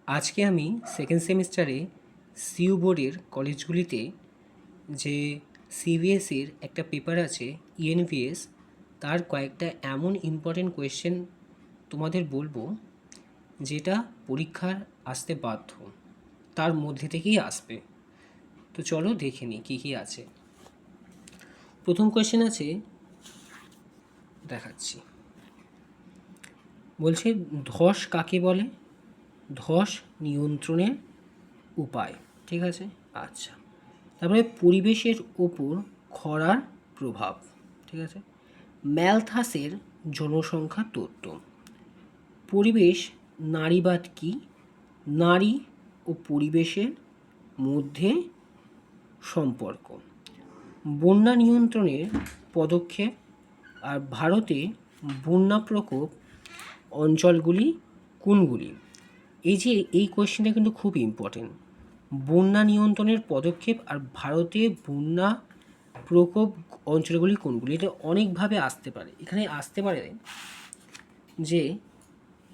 আজকে আমি সেকেন্ড সেমিস্টারে সিইউ বোর্ডের কলেজগুলিতে যে সিবিএসইর একটা পেপার আছে ইএনভিএস, তার কয়েকটা এমন ইম্পর্টেন্ট কোয়েশ্চেন তোমাদের বলবো যেটা পরীক্ষার আসতে বাধ্য, তার মধ্যে থেকেই আসবে। তো চলো দেখে নিই কী কী আছে। প্রথম কোয়েশ্চেন আছে, দেখাচ্ছি। বলছে ধস কাকে বলে? ধস নিয়ন্ত্রণের উপায়। ঠিক আছে, আচ্ছা। তারপরে পরিবেশের ওপর খরার প্রভাব। ঠিক আছে। ম্যালথাসের জনসংখ্যা তত্ত্ব। পরিবেশ নারীবাদ কি? নারী ও পরিবেশের মধ্যে সম্পর্ক। বন্যা নিয়ন্ত্রণের পদক্ষেপ। আর ভারতে বন্যা প্রকোপ অঞ্চলগুলি কোনগুলি? এই কোয়েশ্চেনটা কিন্তু খুব ইম্পর্টেন্ট। বন্যা নিয়ন্ত্রণের পদক্ষেপ আর ভারতে বন্যা প্রকোপ অঞ্চলগুলি কোনগুলি? এটা অনেকভাবে আসতে পারে। এখানে আসতে পারে যে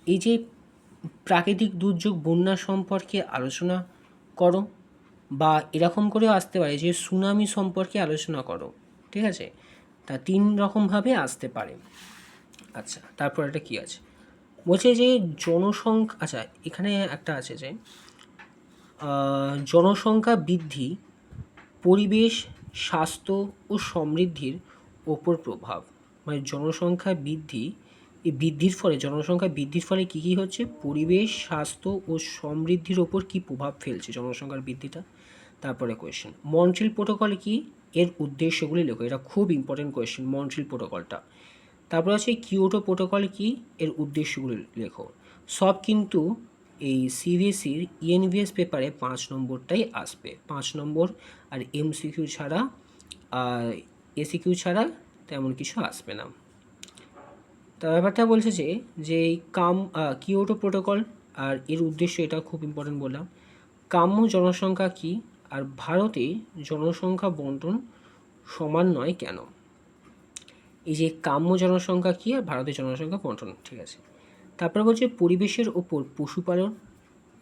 এই যে প্রাকৃতিক দুর্যোগ বন্যা সম্পর্কে আলোচনা করো, বা এরকম করেও আসতে পারে যে সুনামি সম্পর্কে আলোচনা করো। ঠিক আছে, তা 3 রকমভাবে আসতে পারে। আচ্ছা, তারপর এটা কি আছে? বলছে যে জনসংখ্যা, আচ্ছা এখানে একটা আছে যে জনসংখ্যা বৃদ্ধি পরিবেশ, স্বাস্থ্য ও সমৃদ্ধির ওপর প্রভাব। মানে জনসংখ্যা বৃদ্ধি, এই বৃদ্ধির ফলে, জনসংখ্যা বৃদ্ধির ফলে কী কী হচ্ছে? পরিবেশ, স্বাস্থ্য ও সমৃদ্ধির ওপর কী প্রভাব ফেলছে জনসংখ্যার বৃদ্ধিটা? তারপরে কোয়েশ্চেন, মন্ট্রিল প্রোটোকল কি? এর উদ্দেশ্যগুলি লেখো। এটা খুব ইম্পর্টেন্ট কোয়েশ্চেন, মন্ট্রিল প্রোটোকলটা। তারপর আছে কিয়োটো প্রোটোকল কি? এর উদ্দেশ্যগুলি লেখো। সব কিন্তু এই সিবিএসইর ইএনভিএস পেপারে 5 নম্বরটাই আসবে, 5 নম্বর। আর এমসিকিউ ছাড়া, এসিকিউ ছাড়া তেমন কিছু আসবে না। তা ব্যাপারটা বলছে যে এই কিয়োটো প্রোটোকল আর এর উদ্দেশ্য, এটা খুব ইম্পর্টেন্ট বললাম। কাম্য জনসংখ্যা কি? আর ভারতে জনসংখ্যা বন্টন সমান নয় কেন? এই যে কাম্য জনসংখ্যা কি আর ভারতের জনসংখ্যা বন্টন। ঠিক আছে। তারপরে বলছে পরিবেশের ওপর পশুপালন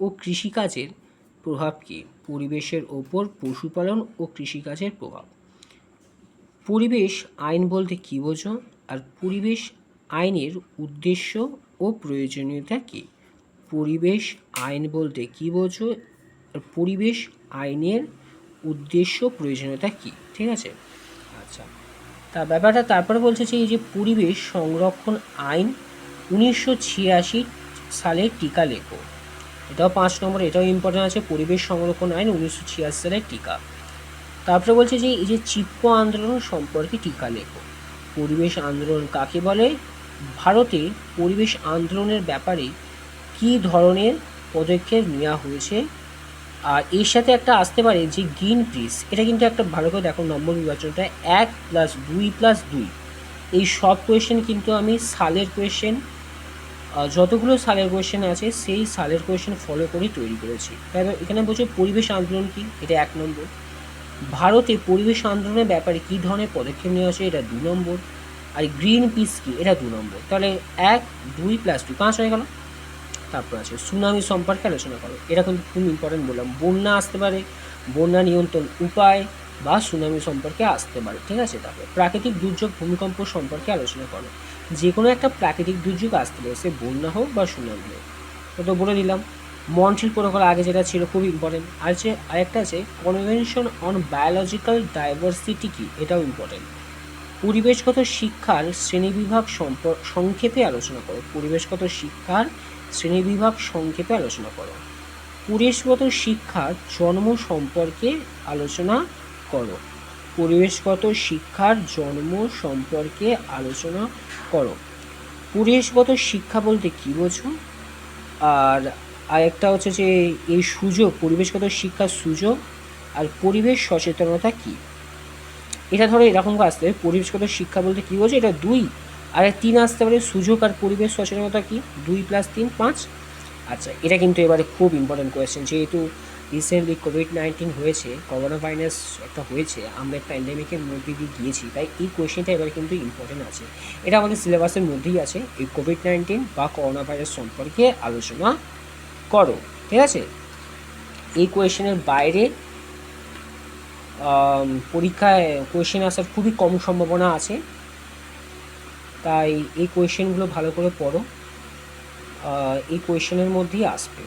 ও কৃষিকাজের প্রভাব কী? পরিবেশের ওপর পশুপালন ও কৃষিকাজের প্রভাব। পরিবেশ আইন বলতে কী বোঝো? আর পরিবেশ আইনের উদ্দেশ্য ও প্রয়োজনীয়তা কী? পরিবেশ আইন বলতে কী বোঝো? আর পরিবেশ আইনের উদ্দেশ্য প্রয়োজনীয়তা কী? ঠিক আছে, আচ্ছা। ব্যাপারটা তারপরে বলছে যে এই যে পরিবেশ সংরক্ষণ আইন 1986 সালের টিকা লেখো। এটাও 5 নম্বর, এটাও ইম্পর্টেন্ট আছে। পরিবেশ সংরক্ষণ আইন 1986 সালের টিকা। তারপরে বলছে যে এই যে চিপ্কো আন্দোলন সম্পর্কে টিকা লেখো। পরিবেশ আন্দোলন কাকে বলে? ভারতে পরিবেশ আন্দোলনের ব্যাপারে কী ধরনের পদক্ষেপ নেওয়া হয়েছে? আর এর সাথে একটা আসতে পারে যে গ্রিন পিস। এটা কিন্তু একটা ভালো করে দেখো নম্বর বিভাজনটা 1+2+2। এই সব কোয়েশ্চেন কিন্তু আমি সালের কোয়েশ্চেন, যতগুলো সালের কোয়েশ্চেন আছে সেই সালের কোয়েশ্চেন ফলো করে তৈরি করেছি। তাই এখানে বলছে পরিবেশ আন্দোলন কি? এটা 1 নম্বর। ভারতে পরিবেশ আন্দোলনের ব্যাপারে কী ধরনের পদক্ষেপ নেওয়া হয়েছে? এটা 2 নম্বর। আর গ্রিন পিস কি? এটা 2 নম্বর। তাহলে 1, 2+2, 5 হয়ে গেল। তারপর আছে সুনামি সম্পর্কে আলোচনা করো। এটা কিন্তু খুব ইম্পর্টেন্ট বললাম। বন্যা আসতে পারে, বন্যা নিয়ন্ত্রণ উপায় বা সুনামি সম্পর্কে আসতে পারে। ঠিক আছে। তারপরে প্রাকৃতিক দুর্যোগ ভূমিকম্প সম্পর্কে আলোচনা করো। যে কোনো একটা প্রাকৃতিক দুর্যোগ আসতে পারে, সে বন্যা হোক বা সুনামি হোক। তো বলে দিলাম। মন্ট্রিল প্রোটোকল আগে যেটা ছিল খুব ইম্পর্টেন্ট। আর আরেকটা আছে কনভেনশন অন বায়োলজিক্যাল ডাইভার্সিটি কি? এটাও ইম্পর্টেন্ট। পরিবেশগত শিক্ষার শ্রেণীবিভাগ সংক্ষেপে আলোচনা করো। পরিবেশগত শিক্ষার শ্রেণীবিভাগ সংক্ষেপে আলোচনা করো। পরিবেশগত শিক্ষার জন্ম সম্পর্কে আলোচনা করো। পরিবেশগত শিক্ষার জন্ম সম্পর্কে আলোচনা করো। পরিবেশগত শিক্ষা বলতে কী বোঝো? আর আরেকটা হচ্ছে যে এই সুযোগ, পরিবেশগত শিক্ষার সুযোগ আর পরিবেশ সচেতনতা কী? এটা ধরো এরকম আসতে পারে, পরিবেশগত শিক্ষা বলতে কী বোঝো? এটা 2। আর 3 আসতে পারে, সুযোগ আর পরিবেশ সচেতনতা কী? 2+3 5। আচ্ছা, এটা কিন্তু এবারে খুব ইম্পর্টেন্ট কোয়েশ্চেন। যেহেতু রিসেন্টলি কোভিড-19 হয়েছে, করোনা ভাইরাস একটা হয়েছে, আমরা প্যান্ডেমিকের মধ্যে দিয়ে গিয়েছি, তাই এই কোয়েশ্চেনটা এবারে কিন্তু ইম্পর্টেন্ট আছে। এটা আমাদের সিলেবাসের মধ্যেই আছে। এই কোভিড-19 বা করোনা ভাইরাস সম্পর্কে আলোচনা করো। ঠিক আছে? এই কোয়েশ্চেনের বাইরে পরীক্ষায় কোয়েশ্চেন আসার খুবই কম সম্ভাবনা আছে, তাই এই কোয়েশ্চেনগুলো ভালো করে পড়ো, এই কোয়েশ্চেনের মধ্যেই আসবে।